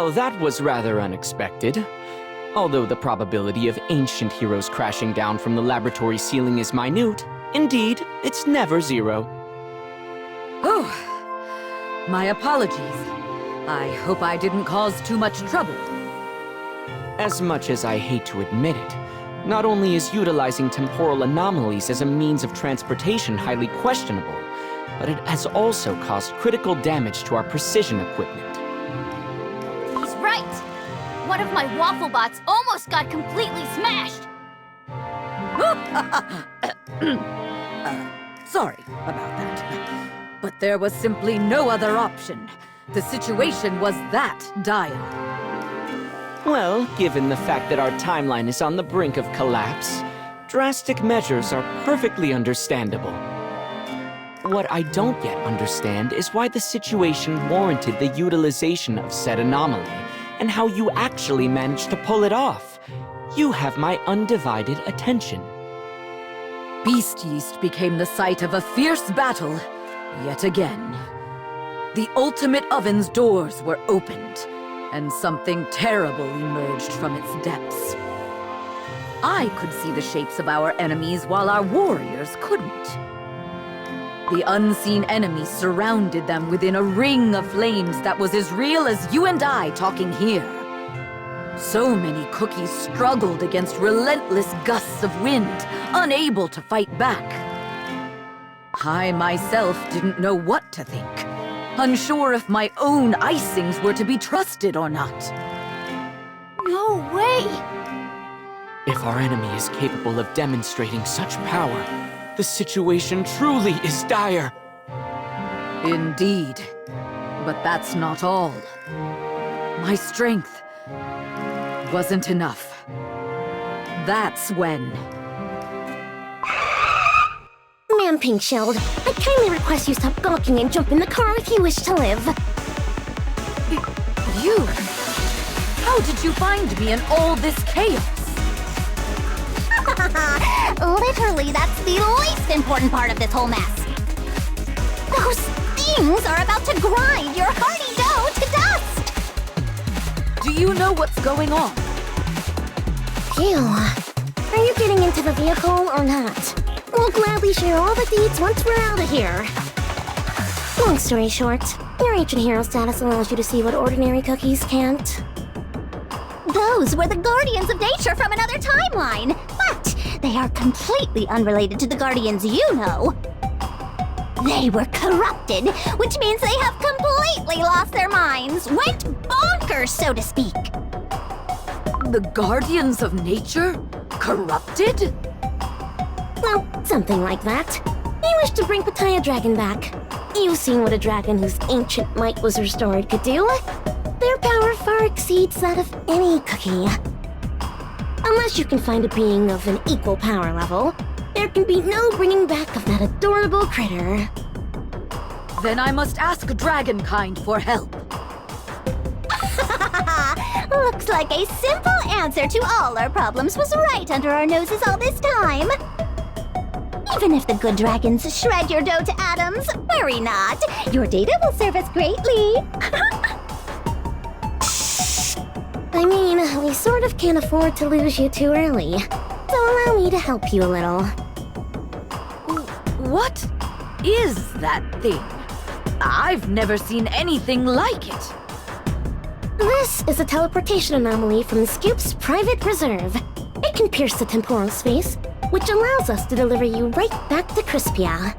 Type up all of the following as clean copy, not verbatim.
Well, that was rather unexpected. Although the probability of ancient heroes crashing down from the laboratory ceiling is minute, indeed, it's never zero. Oh, my apologies. I hope I didn't cause too much trouble. As much as I hate to admit it, not only is utilizing temporal anomalies as a means of transportation highly questionable, but it has also caused critical damage to our precision equipment. He's right! One of my waffle bots almost got completely smashed! Sorry about that. But there was simply no other option. The situation was that dire. Well, given the fact that our timeline is on the brink of collapse, drastic measures are perfectly understandable. What I don't yet understand is why the situation warranted the utilization of said anomaly, and how you actually managed to pull it off. You have my undivided attention. Beast Yeast became the site of a fierce battle, yet again. The Ultimate Oven's doors were opened, and something terrible emerged from its depths. I could see the shapes of our enemies while our warriors couldn't. The unseen enemy surrounded them within a ring of flames that was as real as you and I talking here. So many cookies struggled against relentless gusts of wind, unable to fight back. I myself didn't know what to think, unsure if my own icings were to be trusted or not. No way! If our enemy is capable of demonstrating such power, the situation truly is dire. Indeed. But that's not all. My strength wasn't enough. That's when... Ma'am Pinkshield, I kindly request you stop gawking and jump in the car if you wish to live. You? How did you find me in all this chaos? Literally, that's the least important part of this whole mess. Those things are about to grind your hearty dough to dust! Do you know what's going on? Phew. Are you getting into the vehicle or not? We'll gladly share all the deeds once we're out of here. Long story short, your ancient hero status allows you to see what ordinary cookies can't. Those were the Guardians of Nature from another timeline, but they are completely unrelated to the Guardians you know. They were corrupted, which means they have completely lost their minds, went bonkers, so to speak. The Guardians of Nature? Corrupted? Well, something like that. We wish to bring Pitaya Dragon back. You've seen what a dragon whose ancient might was restored could do. Their power far exceeds that of any cookie. Unless you can find a being of an equal power level, there can be no bringing back of that adorable critter. Then I must ask Dragonkind for help. Looks like a simple answer to all our problems was right under our noses all this time. Even if the good dragons shred your dough to atoms, worry not. Your data will serve us greatly. I mean, we sort of can't afford to lose you too early. So allow me to help you a little. What is that thing? I've never seen anything like it. This is a teleportation anomaly from the Scoop's private reserve. It can pierce the temporal space, which allows us to deliver you right back to Crispia.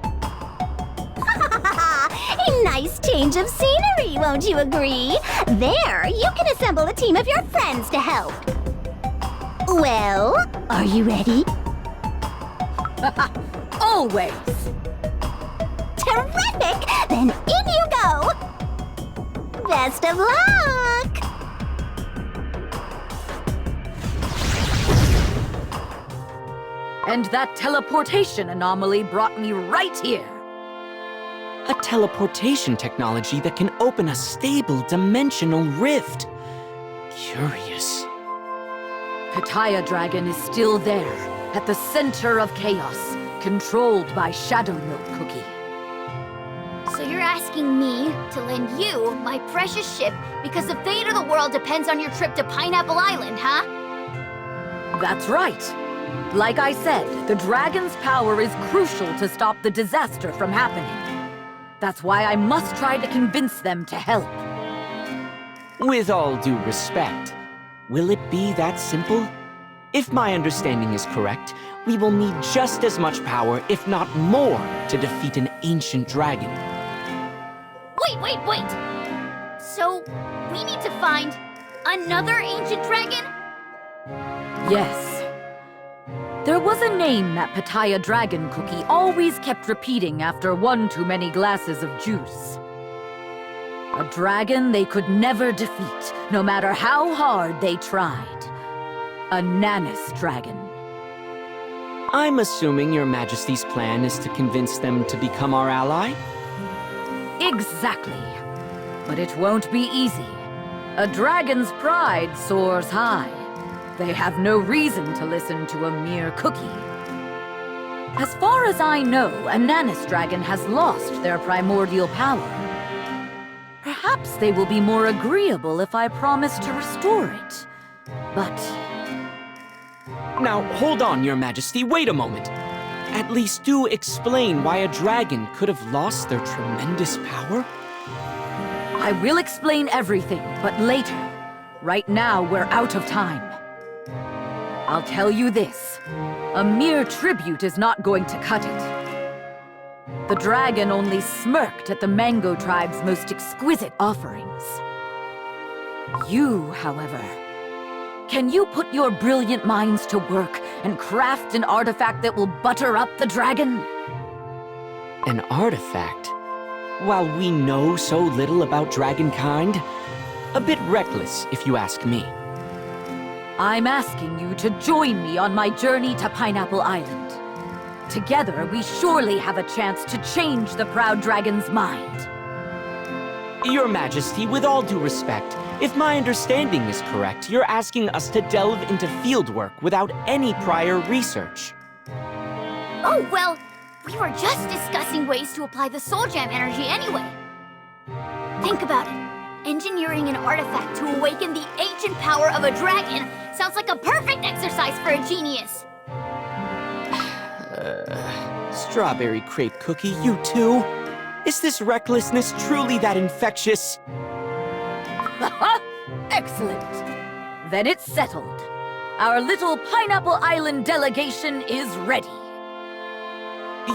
A nice change of scenery, won't you agree? There, you can assemble a team of your friends to help. Well, are you ready? Always. Terrific! Then in you go! Best of luck! And that teleportation anomaly brought me right here. A teleportation technology that can open a stable dimensional rift. Curious. Pitaya Dragon is still there, at the center of chaos, controlled by Shadow Milk Cookie. So you're asking me to lend you my precious ship because the fate of the world depends on your trip to Pineapple Island, huh? That's right. Like I said, the dragon's power is crucial to stop the disaster from happening. That's why I must try to convince them to help. With all due respect, will it be that simple? If my understanding is correct, we will need just as much power, if not more, to defeat an ancient dragon. Wait! So, we need to find another ancient dragon? Yes. There was a name that Pitaya Dragon Cookie always kept repeating after one too many glasses of juice. A dragon they could never defeat, no matter how hard they tried. A Nanis dragon. I'm assuming Your Majesty's plan is to convince them to become our ally? Exactly. But it won't be easy. A dragon's pride soars high. They have no reason to listen to a mere cookie. As far as I know, a Nanis dragon has lost their primordial power. Perhaps they will be more agreeable if I promise to restore it. But... Now, hold on, Your Majesty, wait a moment. At least do explain why a dragon could have lost their tremendous power? I will explain everything, but later. Right now, we're out of time. I'll tell you this. A mere tribute is not going to cut it. The dragon only smirked at the Mango Tribe's most exquisite offerings. You, however, can you put your brilliant minds to work and craft an artifact that will butter up the dragon? An artifact? While we know so little about dragonkind, a bit reckless, if you ask me. I'm asking you to join me on my journey to Pineapple Island. Together, we surely have a chance to change the proud dragon's mind. Your Majesty, with all due respect, if my understanding is correct, you're asking us to delve into fieldwork without any prior research. Oh, well, we were just discussing ways to apply the Soul Gem energy anyway. Think about it. Engineering an artifact to awaken the ancient power of a dragon sounds like a perfect exercise for a genius. Strawberry crepe cookie, you too? Is this recklessness truly that infectious? Excellent. Then it's settled. Our little Pineapple Island delegation is ready.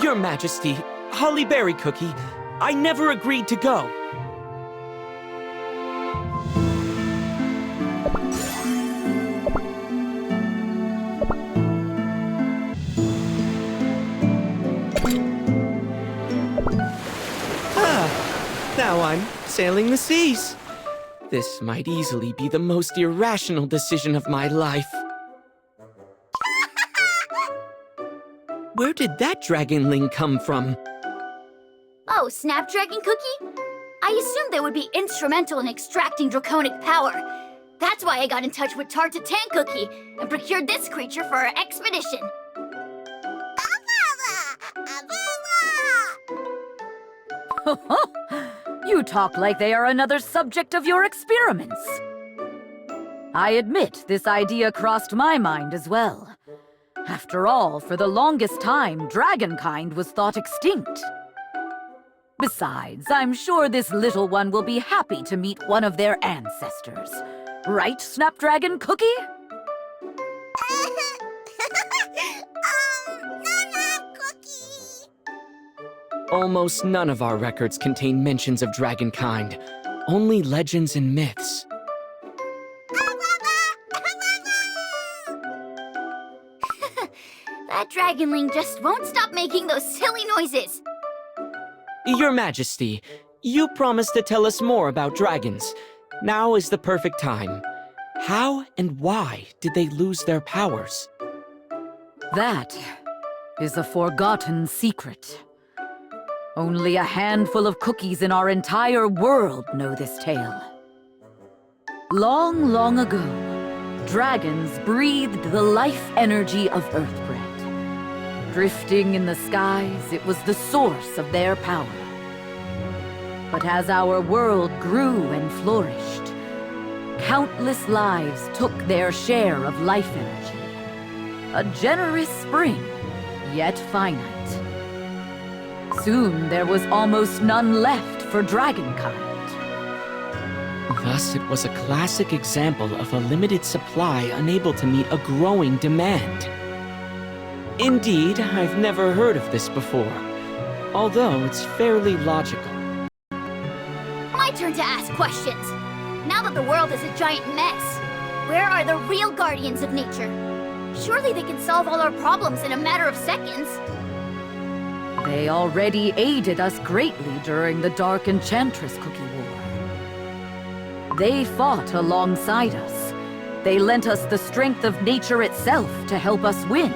Your Majesty, Holly Berry Cookie, I never agreed to go. Now I'm sailing the seas. This might easily be the most irrational decision of my life. Where did that dragonling come from? Oh, Snapdragon Cookie? I assumed they would be instrumental in extracting draconic power. That's why I got in touch with Tartatan Cookie and procured this creature for our expedition. You talk like they are another subject of your experiments. I admit this idea crossed my mind as well. After all, for the longest time, dragonkind was thought extinct. Besides, I'm sure this little one will be happy to meet one of their ancestors. Right, Snapdragon Cookie? Almost none of our records contain mentions of dragonkind, only legends and myths. That dragonling just won't stop making those silly noises. Your Majesty, you promised to tell us more about dragons. Now is the perfect time. How and why did they lose their powers? That is a forgotten secret. Only a handful of cookies in our entire world know this tale. Long, long ago, dragons breathed the life energy of Earthbread. Drifting in the skies, it was the source of their power. But as our world grew and flourished, countless lives took their share of life energy. A generous spring, yet finite. Soon there was almost none left for Dragonkind. Thus, it was a classic example of a limited supply unable to meet a growing demand. Indeed, I've never heard of this before, although it's fairly logical. My turn to ask questions. Now that the world is a giant mess, where are the real guardians of nature? Surely they can solve all our problems in a matter of seconds. They already aided us greatly during the Dark Enchantress Cookie War. They fought alongside us. They lent us the strength of nature itself to help us win.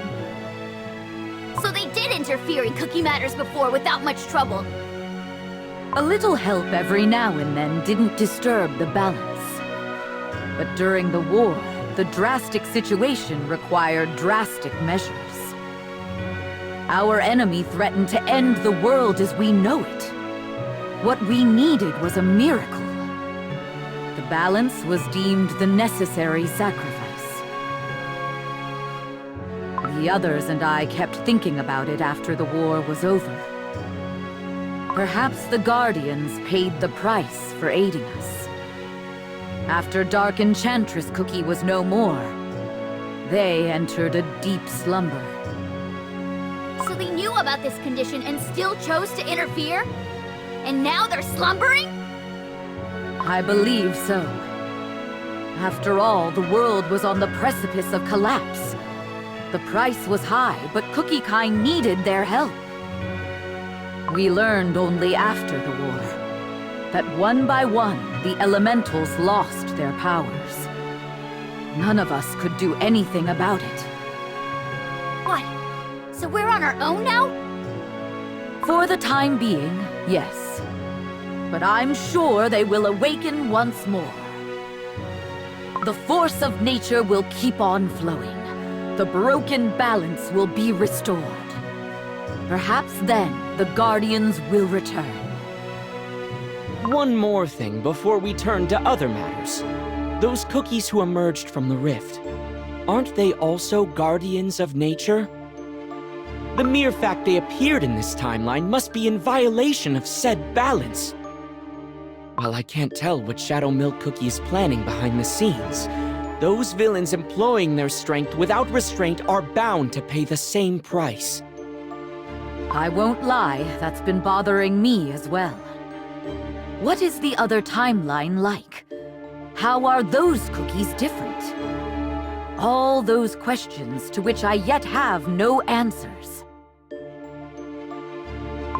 So they did interfere in cookie matters before without much trouble. A little help every now and then didn't disturb the balance. But during the war, the drastic situation required drastic measures. Our enemy threatened to end the world as we know it. What we needed was a miracle. The balance was deemed the necessary sacrifice. The others and I kept thinking about it after the war was over. Perhaps the Guardians paid the price for aiding us. After Dark Enchantress Cookie was no more, they entered a deep slumber. So they knew about this condition and still chose to interfere? And now they're slumbering? I believe so. After all, the world was on the precipice of collapse. The price was high, but Cookiekind needed their help. We learned only after the war that one by one, the elementals lost their powers. None of us could do anything about it. What? So we're on our own now? For the time being, yes. But I'm sure they will awaken once more. The force of nature will keep on flowing. The broken balance will be restored. Perhaps then, the Guardians will return. One more thing before we turn to other matters. Those cookies who emerged from the rift, aren't they also guardians of nature? The mere fact they appeared in this timeline must be in violation of said balance. While I can't tell what Shadow Milk Cookie is planning behind the scenes, those villains employing their strength without restraint are bound to pay the same price. I won't lie, that's been bothering me as well. What is the other timeline like? How are those cookies different? All those questions to which I yet have no answers.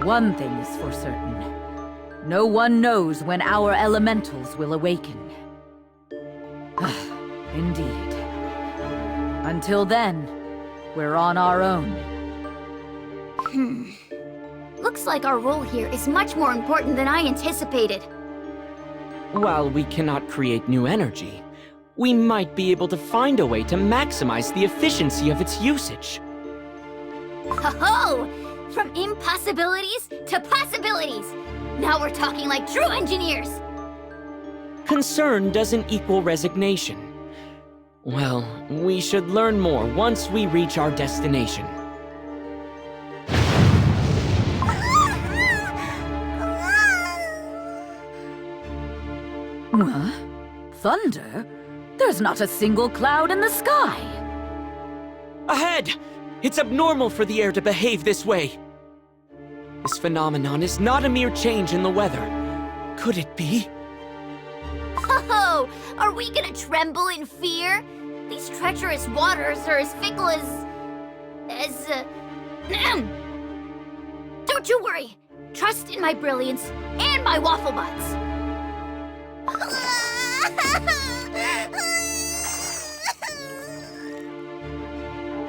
One thing is for certain. No one knows when our elementals will awaken. Indeed. Until then, we're on our own. Looks like our role here is much more important than I anticipated. While we cannot create new energy, we might be able to find a way to maximize the efficiency of its usage. Ho-ho! From impossibilities to possibilities! Now we're talking like true engineers! Concern doesn't equal resignation. Well, we should learn more once we reach our destination. Huh? Thunder? There's not a single cloud in the sky! Ahead! It's abnormal for the air to behave this way. This phenomenon is not a mere change in the weather. Could it be? Ho-ho! Are we gonna tremble in fear? These treacherous waters are as fickle as... Don't you worry! Trust in my brilliance and my waffle butts!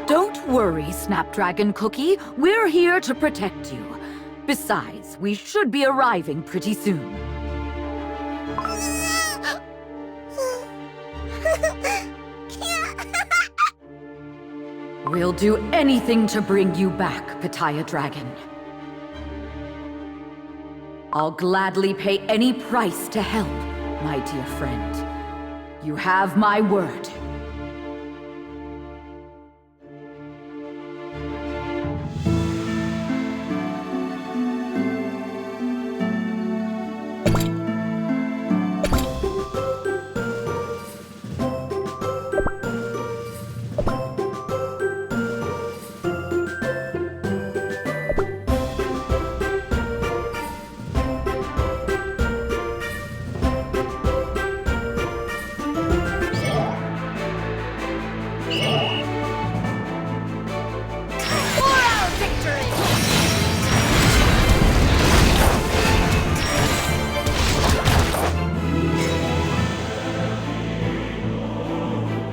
Don't worry, Snapdragon Cookie. We're here to protect you. Besides, we should be arriving pretty soon. We'll do anything to bring you back, Pitaya Dragon. I'll gladly pay any price to help, my dear friend. You have my word.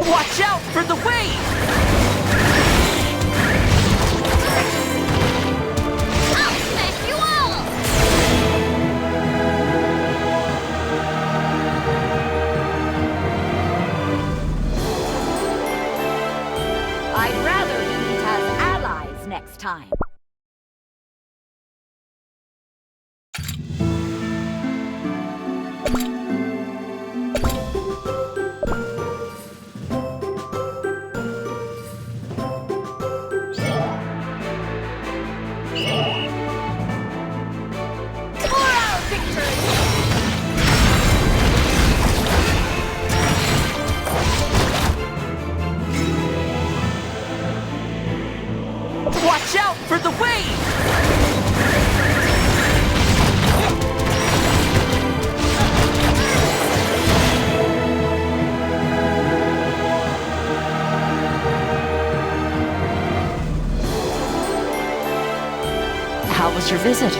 Watch out for the wave! I'll smash you all! I'd rather we meet as allies next time. Watch out for the wave! How was your visit?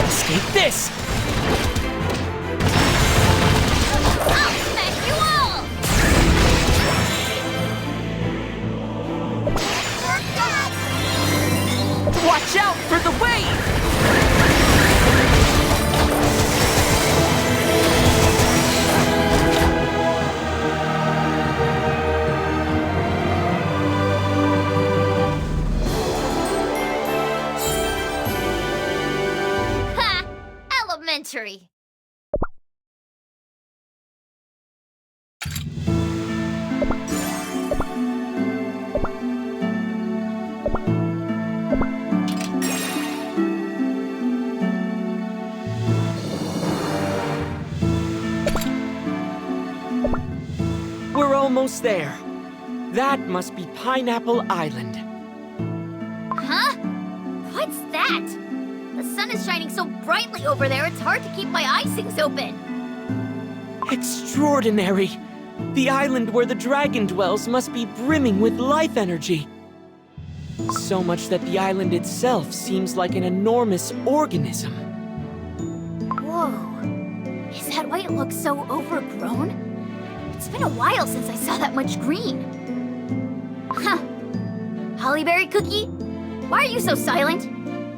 Escape this! I'll smash you all! Watch out for the wave! Ha! Elementary! We're almost there. That must be Pineapple Island. Huh? What's that? The sun is shining so brightly over there, it's hard to keep my icings open. Extraordinary! The island where the dragon dwells must be brimming with life energy. So much that the island itself seems like an enormous organism. Whoa. Is that why it looks so overgrown? It's been a while since I saw that much green. Huh. Hollyberry Cookie? Why are you so silent?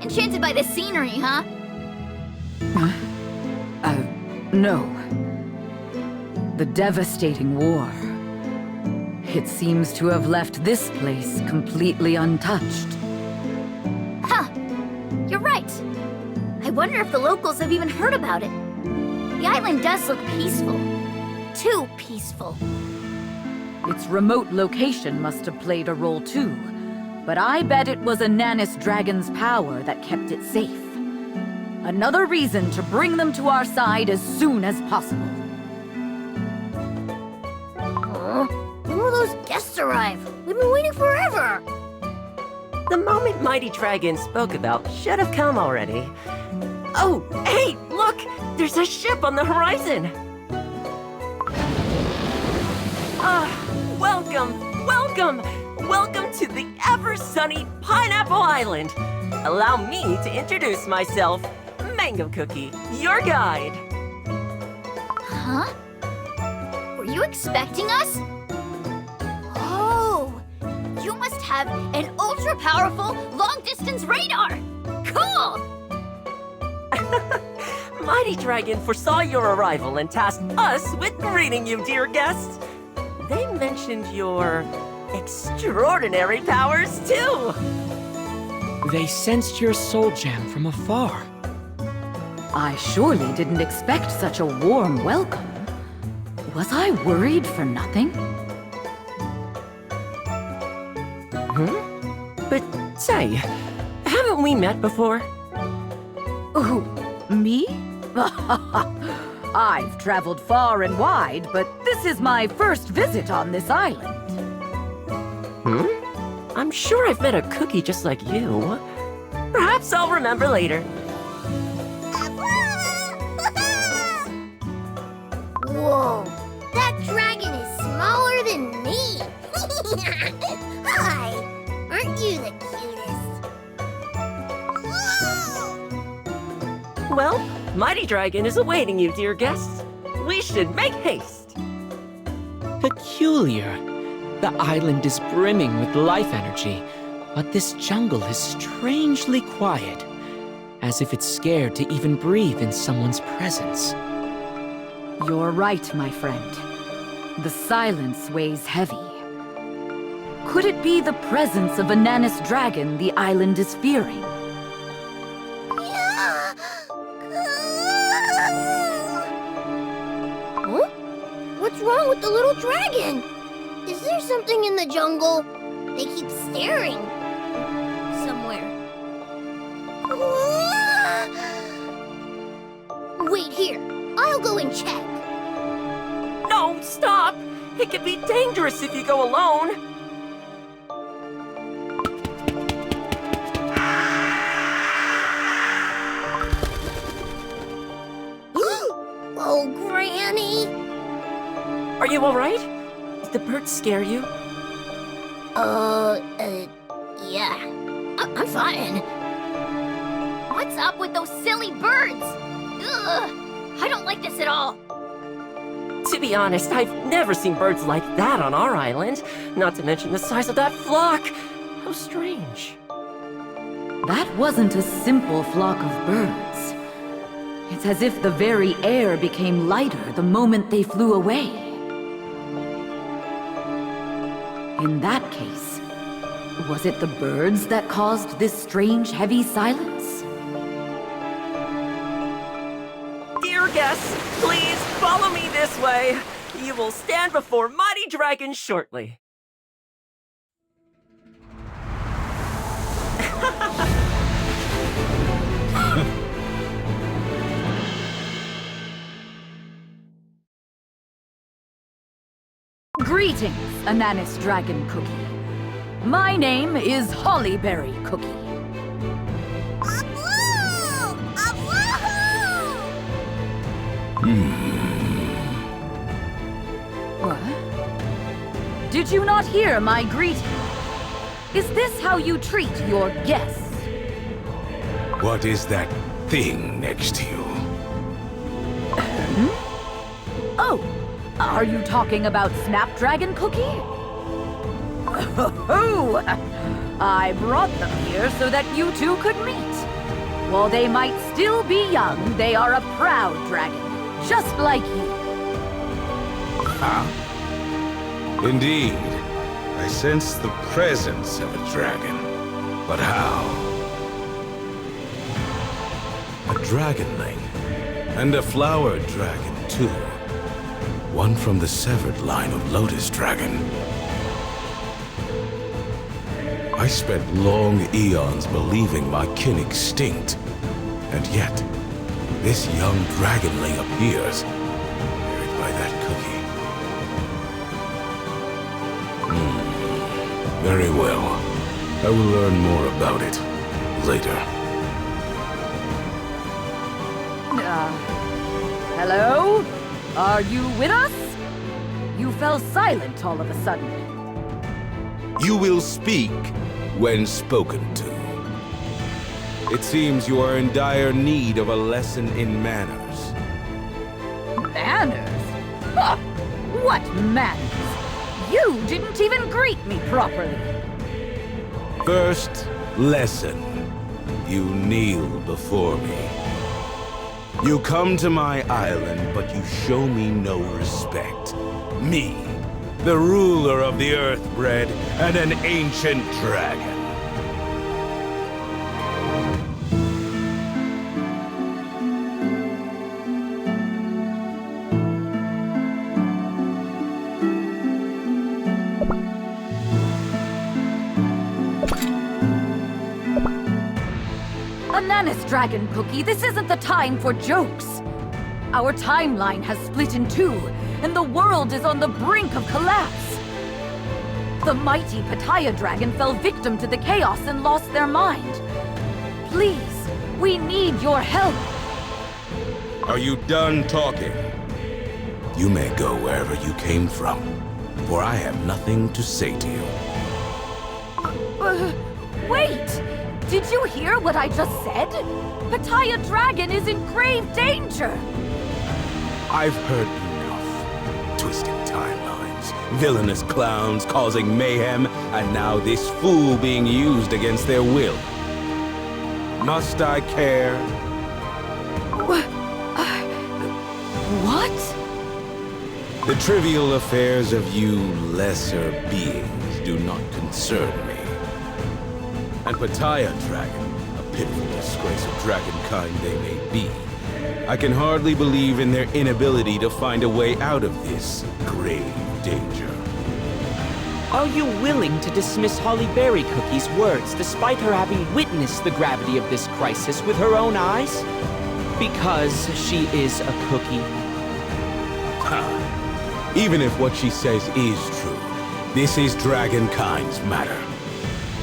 Enchanted by the scenery, huh? No. The devastating war. It seems to have left this place completely untouched. Huh. You're right. I wonder if the locals have even heard about it. The island does look peaceful. Too peaceful. Its remote location must have played a role too, but I bet it was a Nanis dragon's power that kept it safe. Another reason to bring them to our side as soon as possible. When will those guests arrive? We've been waiting forever. The moment Mighty Dragon spoke about should have come already. Oh, hey, look! There's a ship on the horizon! Welcome to the ever-sunny Pineapple Island! Allow me to introduce myself, Mango Cookie, your guide. Huh? Were you expecting us? Oh, you must have an ultra-powerful long-distance radar! Mighty Dragon foresaw your arrival and tasked us with greeting you, dear guests. They mentioned your extraordinary powers, too. They sensed your soul gem from afar. I surely didn't expect such a warm welcome. Was I worried for nothing? But say, haven't we met before? Who, me? I've traveled far and wide, but this is my first visit on this island. I'm sure I've met a cookie just like you. Perhaps I'll remember later. Whoa, that dragon is smaller than me. Hi, aren't you the cutest? Well, Mighty Dragon is awaiting you, dear guests. We should make haste. Peculiar. The island is brimming with life energy, but this jungle is strangely quiet, as if it's scared to even breathe in someone's presence. You're right, my friend. The silence weighs heavy. Could it be the presence of a Nanis dragon the island is fearing? Huh? What's wrong with the little dragon? Is there something in the jungle? They keep staring. Somewhere. Wait here. I'll go and check. No, stop! It could be dangerous if you go alone. Oh, Granny! Are you all right? Did the birds scare you? Yeah. I'm fine. What's up with those silly birds? Ugh! I don't like this at all. To be honest, I've never seen birds like that on our island. Not to mention the size of that flock. How strange. That wasn't a simple flock of birds. It's as if the very air became lighter the moment they flew away. In that case, was it the birds that caused this strange, heavy silence? Dear guests, please follow me this way. You will stand before Mighty Dragon shortly. Greetings, Ananis Dragon Cookie. My name is Hollyberry Cookie. What? Did you not hear my greeting? Is this how you treat your guests? What is that thing next to you? Oh, are you talking about Snapdragon Cookie? Oh, I brought them here so that you two could meet. While they might still be young, they are a proud dragon, just like you. Indeed, I sense the presence of a dragon. But how? A dragonling, and a flower dragon too. One from the severed line of Lotus Dragon. I spent long eons believing my kin extinct, and yet, this young dragonling appears, carried by that cookie. Very well. I will learn more about it later. Hello? Are you with us? You fell silent all of a sudden. You will speak when spoken to. It seems you are in dire need of a lesson in manners. Manners? Huh! What manners? You didn't even greet me properly. First lesson. You kneel before me. You come to my island, but you show me no respect. Me, the ruler of the Earthbred and an ancient dragon. Ananas Dragon Cookie, this isn't the time for jokes. Our timeline has split in two, and the world is on the brink of collapse. The mighty Pattaya Dragon fell victim to the chaos and lost their mind. Please, we need your help. Are you done talking? You may go wherever you came from, for I have nothing to say to you. Wait! Did you hear what I just said? Pattaya Dragon is in grave danger! I've heard enough. Twisted timelines, villainous clowns causing mayhem, and now this fool being used against their will. Must I care? What? The trivial affairs of you lesser beings do not concern me. And Pattaya Dragon, a pitiful disgrace of dragonkind they may be, I can hardly believe in their inability to find a way out of this grave danger. Are you willing to dismiss Holly Berry Cookie's words despite her having witnessed the gravity of this crisis with her own eyes? Because she is a cookie. Ha! Even if what she says is true, this is dragonkind's matter.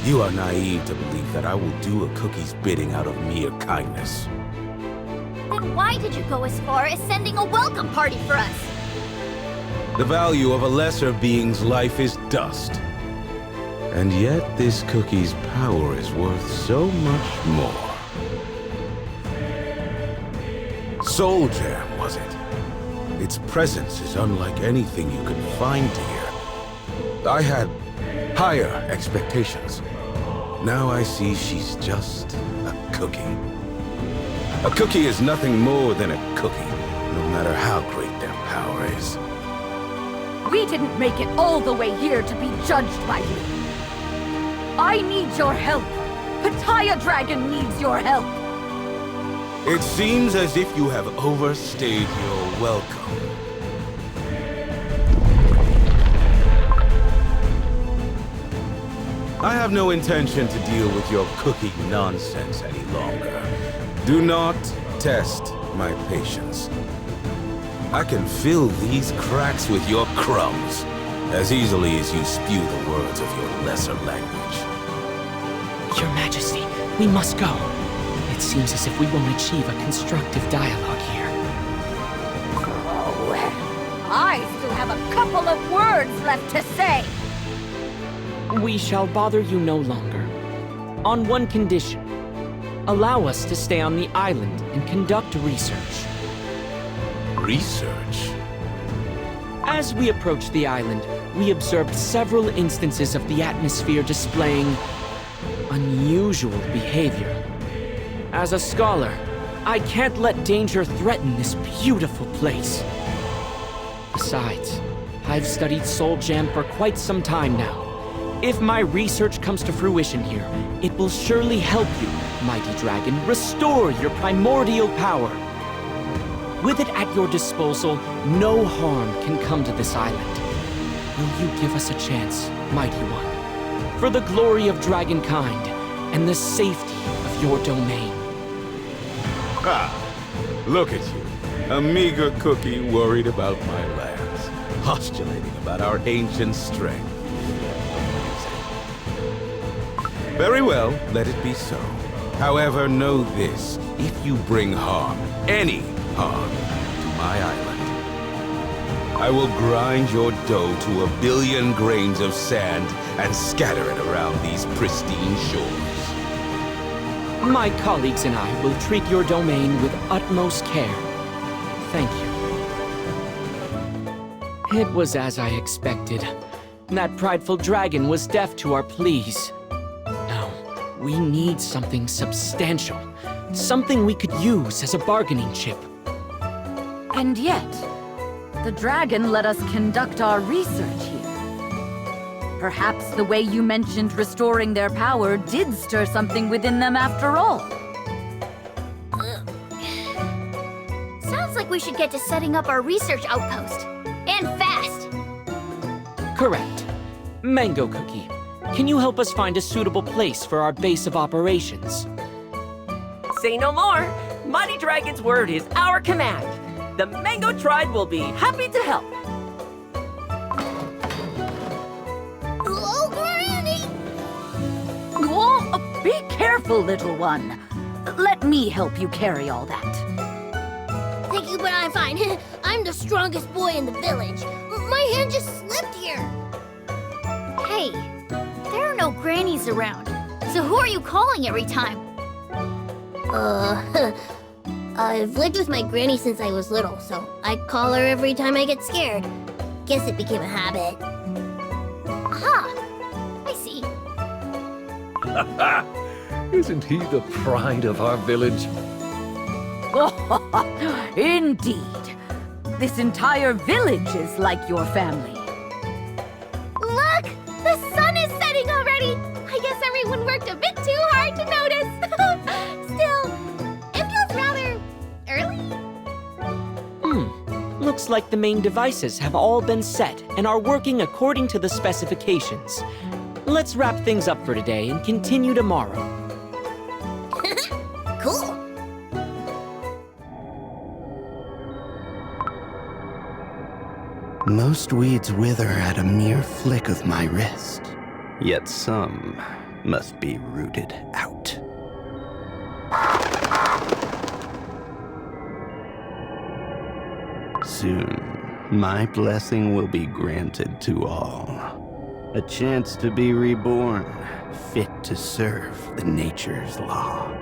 You are naive to believe that I will do a cookie's bidding out of mere kindness. Then why did you go as far as sending a welcome party for us? The value of a lesser being's life is dust. And yet this cookie's power is worth so much more. Soul Jam, was it? Its presence is unlike anything you could find here. I had higher expectations. Now I see she's just a cookie. A cookie is nothing more than a cookie, no matter how great their power is. We didn't make it all the way here to be judged by you. I need your help. Pattaya Dragon needs your help. It seems as if you have overstayed your welcome. I have no intention to deal with your cookie nonsense any longer. Do not test my patience. I can fill these cracks with your crumbs as easily as you spew the words of your lesser language. Your Majesty, we must go. It seems as if we won't achieve a constructive dialogue here. Oh, I still have a couple of words left to say. We shall bother you no longer. On one condition. Allow us to stay on the island and conduct research. Research? As we approached the island, we observed several instances of the atmosphere displaying unusual behavior. As a scholar, I can't let danger threaten this beautiful place. Besides, I've studied Soul Jam for quite some time now. If my research comes to fruition here, it will surely help you, Mighty Dragon, restore your primordial power. With it at your disposal, no harm can come to this island. Will you give us a chance, Mighty One, for the glory of Dragonkind and the safety of your domain? Ha! Look at you, a meager cookie worried about my lands, postulating about our ancient strength. Very well, let it be so. However, know this. If you bring harm, any harm, to my island, I will grind your dough to 1 billion grains of sand and scatter it around these pristine shores. My colleagues and I will treat your domain with utmost care. Thank you. It was as I expected. That prideful dragon was deaf to our pleas. We need something substantial, Something we could use as a bargaining chip. And yet, the dragon let us conduct our research here. Perhaps the way you mentioned restoring their power did stir something within them after all. Sounds like we should get to setting up our research outpost. And fast! Correct. Mango Cookie, can you help us find a suitable place for our base of operations? Say no more. Mighty Dragon's word is our command. The Mango Tribe will be happy to help. Oh, Granny! Oh, be careful, little one. Let me help you carry all that. Thank you, but I'm fine. I'm the strongest boy in the village. My hand just slipped here. Hey, there are no grannies around. So who are you calling every time? I've lived with my granny since I was little, so I call her every time I get scared. Guess it became a habit. Aha! I see. Isn't he the pride of our village? Indeed. This entire village is like your family. Look! The sun is setting already! I guess everyone worked a bit too hard to notice. Still, it feels rather early. Looks like the main devices have all been set and are working according to the specifications. Let's wrap things up for today and continue tomorrow. Cool. Most weeds wither at a mere flick of my wrist, yet some must be rooted out. Soon, my blessing will be granted to all. A chance to be reborn, fit to serve the nature's law.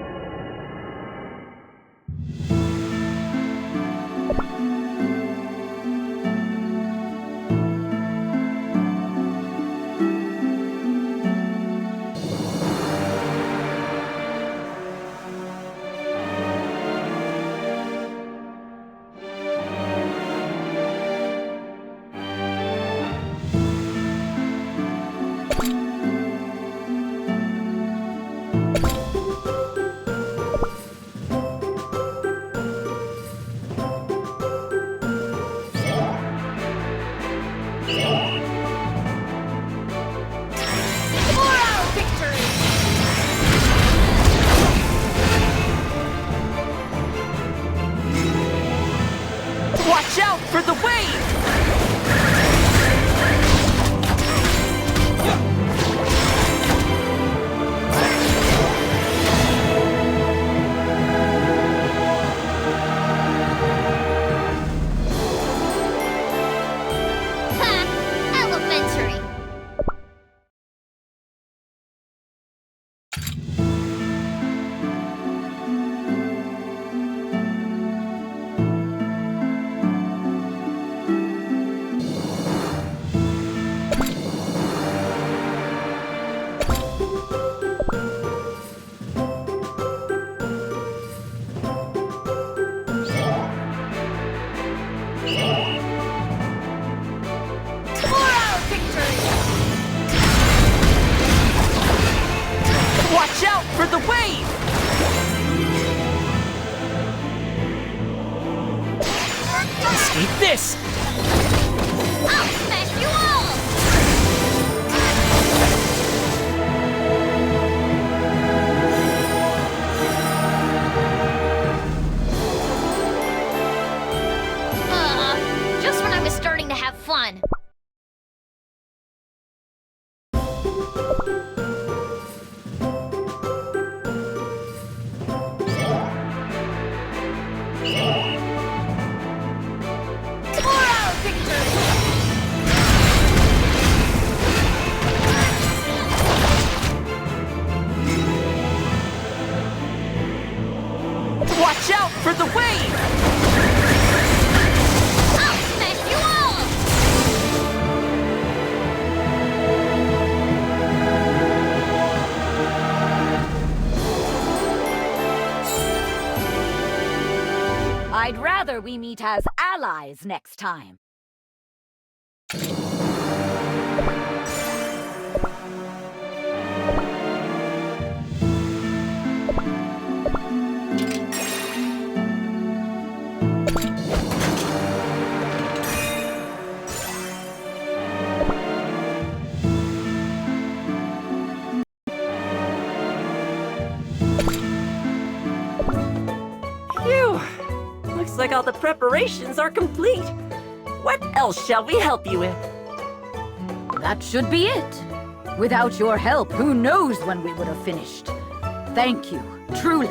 Together we meet as allies next time. Phew! Looks like all the preparations are complete. What else shall we help you with? That should be it. Without your help, who knows when we would have finished. Thank you, truly.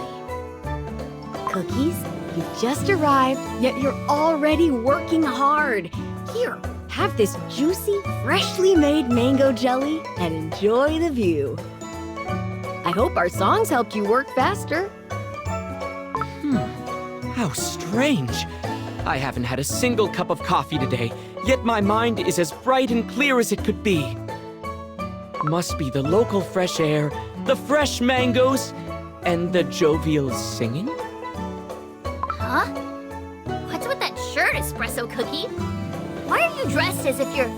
Cookies, you've just arrived, yet you're already working hard. Here, have this juicy, freshly made mango jelly and enjoy the view. I hope our songs helped you work faster. How strange. I haven't had a single cup of coffee today, yet my mind is as bright and clear as it could be. Must be the local fresh air, the fresh mangoes, and the jovial singing? Huh? What's with that shirt, Espresso Cookie? Why are you dressed as if you're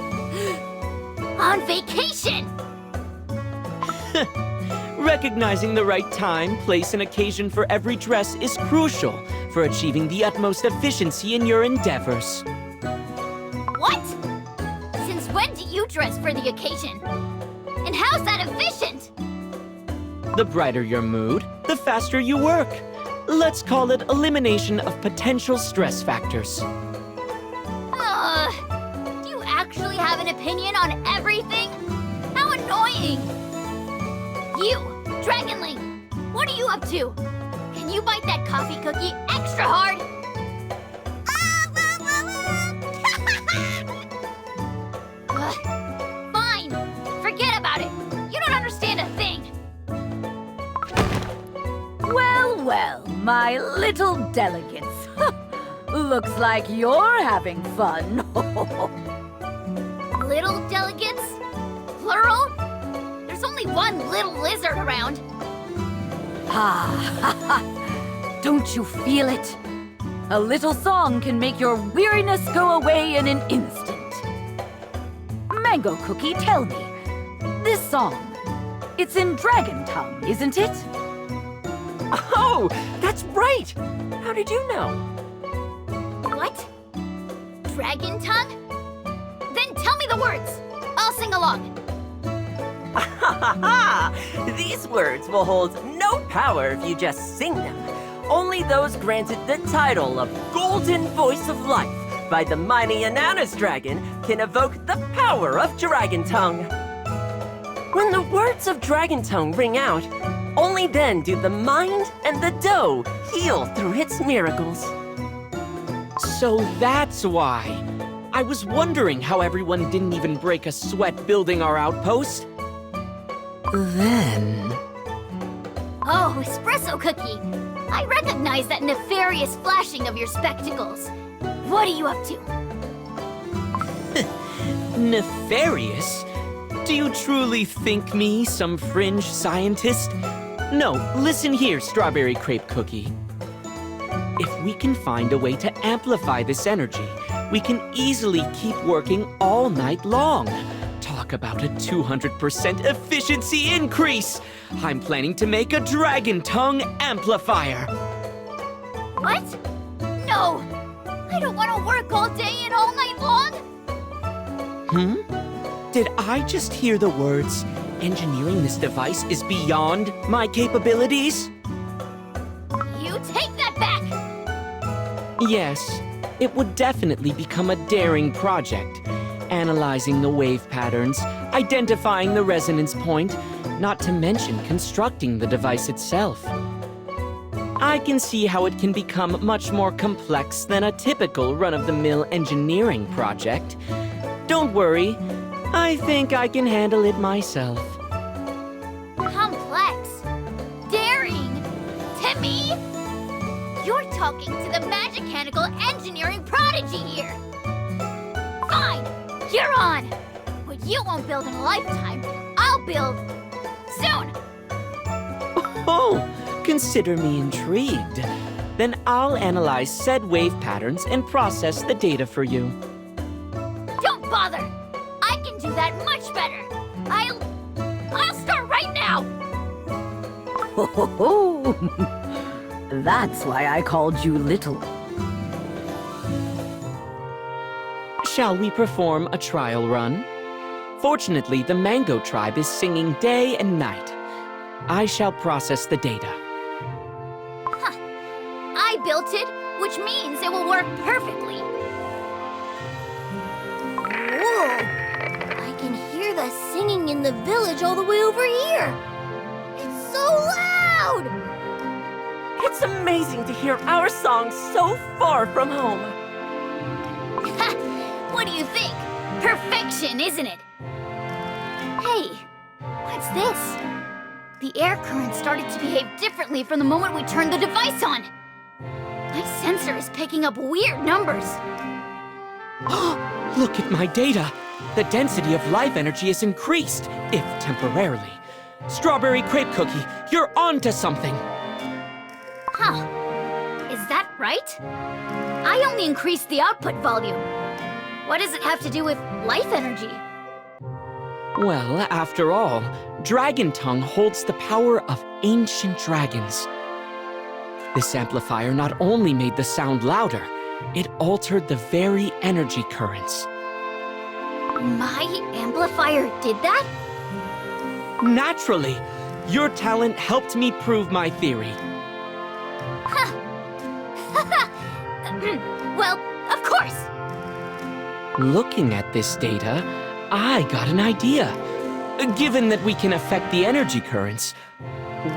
on vacation? Recognizing the right time, place, and occasion for every dress is crucial for achieving the utmost efficiency in your endeavors. What? Since when do you dress for the occasion? And how's that efficient? The brighter your mood, the faster you work. Let's call it elimination of potential stress factors. Do you actually have an opinion on everything? How annoying! You, Dragonling, what are you up to? Can you bite that coffee cookie extra hard? Ugh, fine, forget about it. You don't understand a thing. Well, well, my little delegates. Looks like you're having fun. Little delegates? Plural? There's only one little lizard around. Don't you feel it? A little song can make your weariness go away in an instant. Mango Cookie, tell me, this song, it's in Dragon Tongue, isn't it? Oh, that's right! How did you know? What? Dragon tongue? Then tell me the words. I'll sing along. These words will hold no power if you just sing them. Only those granted the title of Golden Voice of Life by the mighty Ananas Dragon can evoke the power of Dragon Tongue. When the words of Dragon Tongue ring out, only then do the mind and the dough heal through its miracles. So that's why. I was wondering how everyone didn't even break a sweat building our outpost. Then... Oh, Espresso Cookie. I recognize that nefarious flashing of your spectacles. What are you up to? Nefarious? Do you truly think me some fringe scientist? No, listen here, Strawberry Crepe Cookie. If we can find a way to amplify this energy, we can easily keep working all night long. Talk about a 200% efficiency increase! I'm planning to make a Dragon Tongue amplifier. What? No! I don't want to work all day and all night long! Did I just hear the words, engineering this device is beyond my capabilities? You take that back! Yes, it would definitely become a daring project. Analyzing the wave patterns, identifying the resonance point, not to mention constructing the device itself. I can see how it can become much more complex than a typical run-of-the-mill engineering project. Don't worry, I think I can handle it myself. Complex? Daring? To me? You're talking to the Magicanical Engineering Prodigy here! Fine! You're on! What you won't build in a lifetime, I'll build soon! Oh, consider me intrigued. Then I'll analyze said wave patterns and process the data for you. Don't bother! I can do that much better! I'll start right now! Ho, ho, ho. That's why I called you little. Shall we perform a trial run? Fortunately, the Mango Tribe is singing day and night. I shall process the data. I built it, which means it will work perfectly. Whoa! I can hear the singing in the village all the way over here. It's so loud! It's amazing to hear our song so far from home. What do you think? Perfection, isn't it? Hey, what's this? The air current started to behave differently from the moment we turned the device on. My sensor is picking up weird numbers. Look at my data. The density of life energy is increased, if temporarily. Strawberry Crepe Cookie, you're onto something. Huh. Is that right? I only increased the output volume. What does it have to do with life energy? Well, after all, Dragon Tongue holds the power of ancient dragons. This amplifier not only made the sound louder, it altered the very energy currents. My amplifier did that? Naturally, your talent helped me prove my theory. Well, of course. Looking at this data, I got an idea. Given that we can affect the energy currents,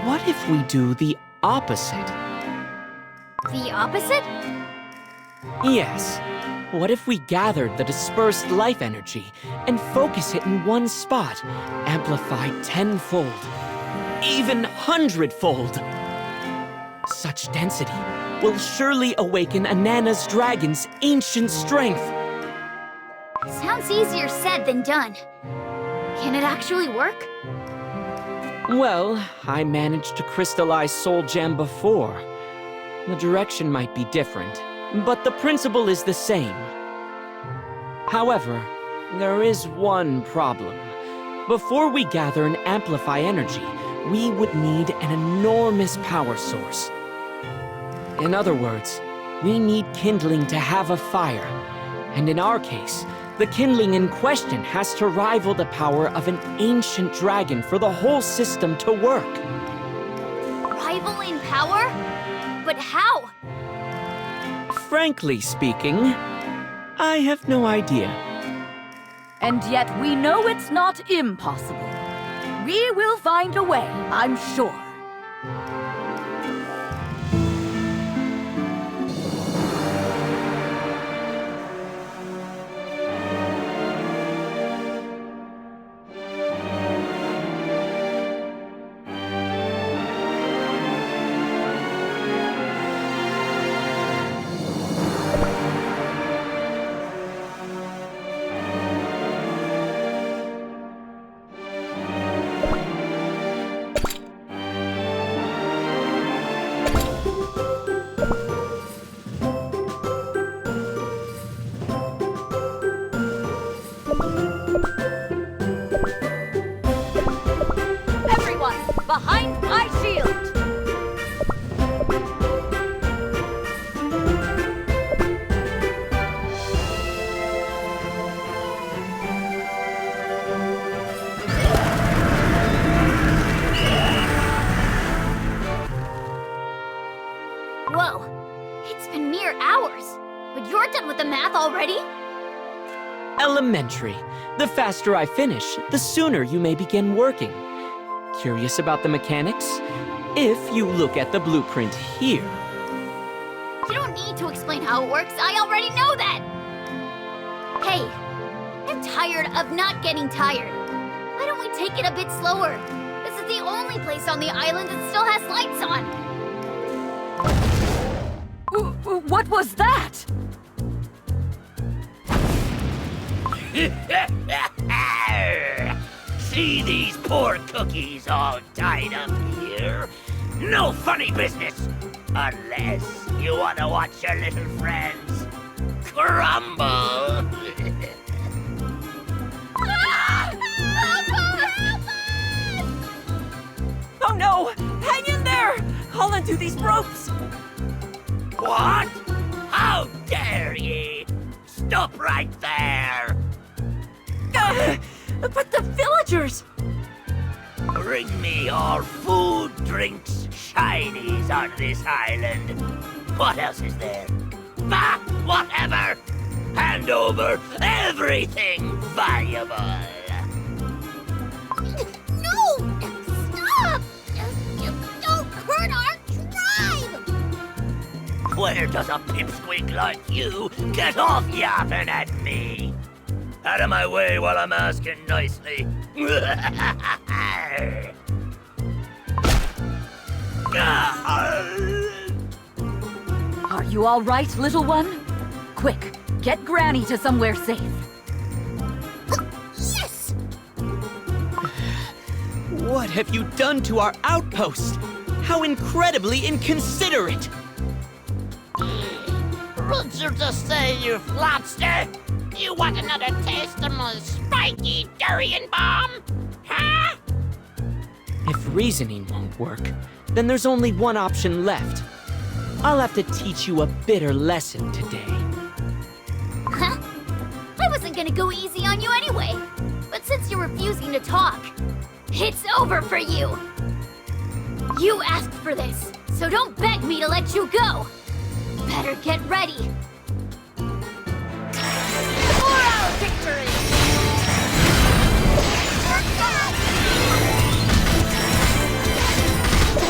what if we do the opposite? The opposite? Yes. What if we gathered the dispersed life energy and focus it in one spot, amplified tenfold, even 100-fold? Such density will surely awaken Anana's dragon's ancient strength. Sounds easier said than done. Can it actually work? Well, I managed to crystallize Soul Gem before. The direction might be different, but the principle is the same. However, there is one problem. Before we gather and amplify energy, we would need an enormous power source. In other words, we need kindling to have a fire. And in our case, the kindling in question has to rival the power of an ancient dragon for the whole system to work. Rival in power? But how? Frankly speaking, I have no idea. And yet we know it's not impossible. We will find a way, I'm sure. Behind my shield! Whoa, it's been mere hours. But you're done with the math already? Elementary. The faster I finish, the sooner you may begin working. Curious about the mechanics? If you look at the blueprint here. You don't need to explain how it works. I already know that! Hey, I'm tired of not getting tired. Why don't we take it a bit slower? This is the only place on the island that still has lights on. What was that? See these poor cookies all tied up here? No funny business! Unless you want to watch your little friends crumble! Oh no! Hang in there! Hold onto these ropes! What? How dare ye! Stop right there! But the villagers! Bring me all food, drinks, shinies on this island. What else is there? Bah! Whatever! Hand over everything valuable! No! Stop! Don't hurt our tribe! Where does a pipsqueak like you get off yapping at me? Out of my way while I'm asking nicely. Are you all right, little one? Quick, get Granny to somewhere safe. Yes! What have you done to our outpost? How incredibly inconsiderate! Would you just say, you lobster? You want another taste of my spiky durian bomb? Huh? If reasoning won't work, then there's only one option left. I'll have to teach you a bitter lesson today. Huh? I wasn't gonna go easy on you anyway. But since you're refusing to talk, it's over for you. You asked for this, so don't beg me to let you go. Better get ready. For our victory!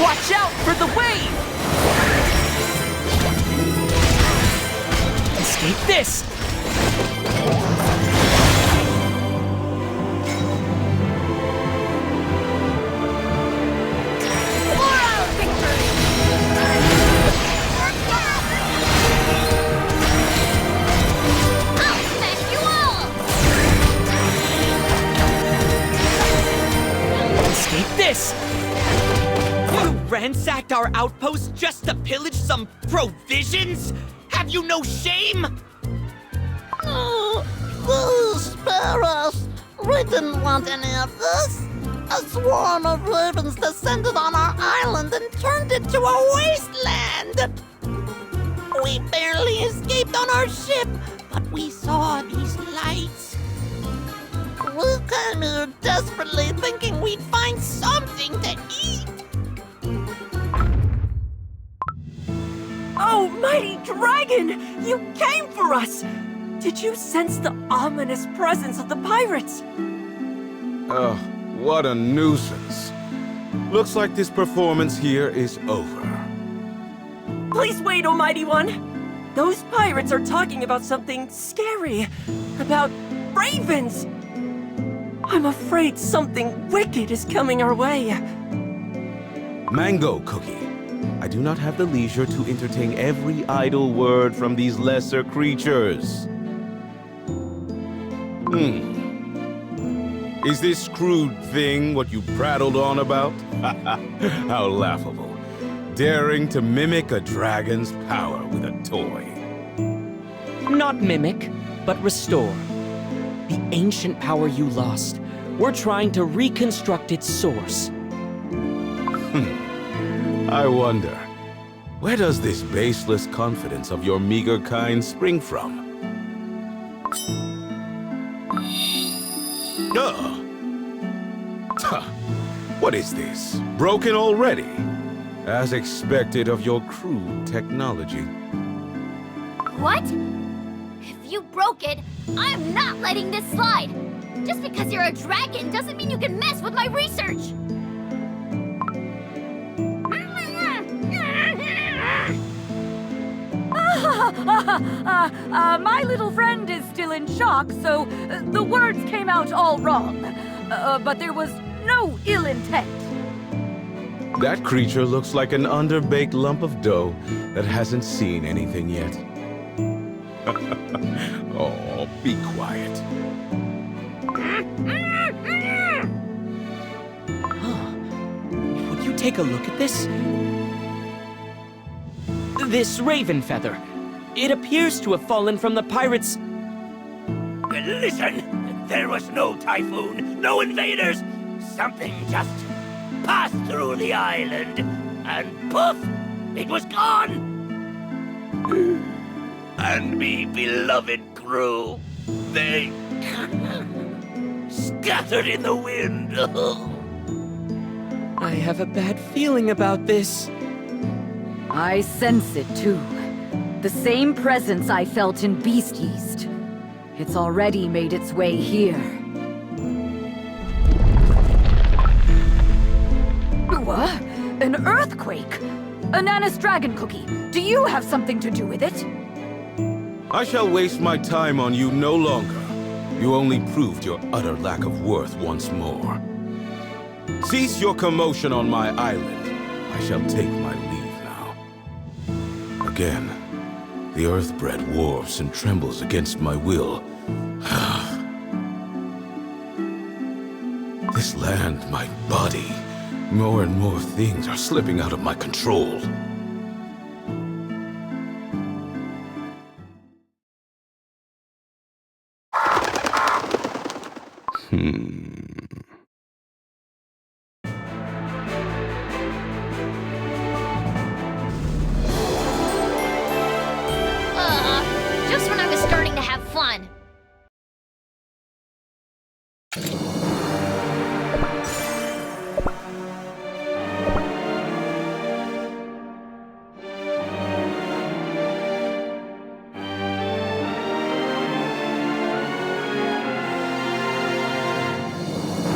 Watch out for the wave! Escape this! For our victory! I'll smash you all! Escape this! You ransacked our outpost just to pillage some provisions? Have you no shame? Please spare us. We didn't want any of this. A swarm of ravens descended on our island and turned it to a wasteland. We barely escaped on our ship, but we saw these lights. We came here desperately thinking we'd find something to eat. Oh, mighty dragon! You came for us! Did you sense the ominous presence of the pirates? Oh, what a nuisance. Looks like this performance here is over. Please wait, oh mighty one! Those pirates are talking about something scary. About ravens! I'm afraid something wicked is coming our way. Mango Cookie, I do not have the leisure to entertain every idle word from these lesser creatures. Is this crude thing what you prattled on about? How laughable. Daring to mimic a dragon's power with a toy. Not mimic, but restore. The ancient power you lost. We're trying to reconstruct its source. I wonder, where does this baseless confidence of your meager kind spring from? What is this? Broken already? As expected of your crude technology. What? If you broke it, I'm not letting this slide. Just because you're a dragon doesn't mean you can mess with my research. My little friend is still in shock, so the words came out all wrong. But there was no ill intent. That creature looks like an underbaked lump of dough that hasn't seen anything yet. Oh, be quiet. Would you take a look at this? This raven feather. It appears to have fallen from the pirates. Listen, there was no typhoon, no invaders. Something just passed through the island, and poof, it was gone. And me beloved crew, they scattered in the wind. I have a bad feeling about this. I sense it too. The same presence I felt in Beast Yeast. It's already made its way here. What? An earthquake? Ananas Dragon Cookie, do you have something to do with it? I shall waste my time on you no longer. You only proved your utter lack of worth once more. Cease your commotion on my island. I shall take my leave now. Again, the Earthbred warps and trembles against my will. This land, my body, more and more things are slipping out of my control.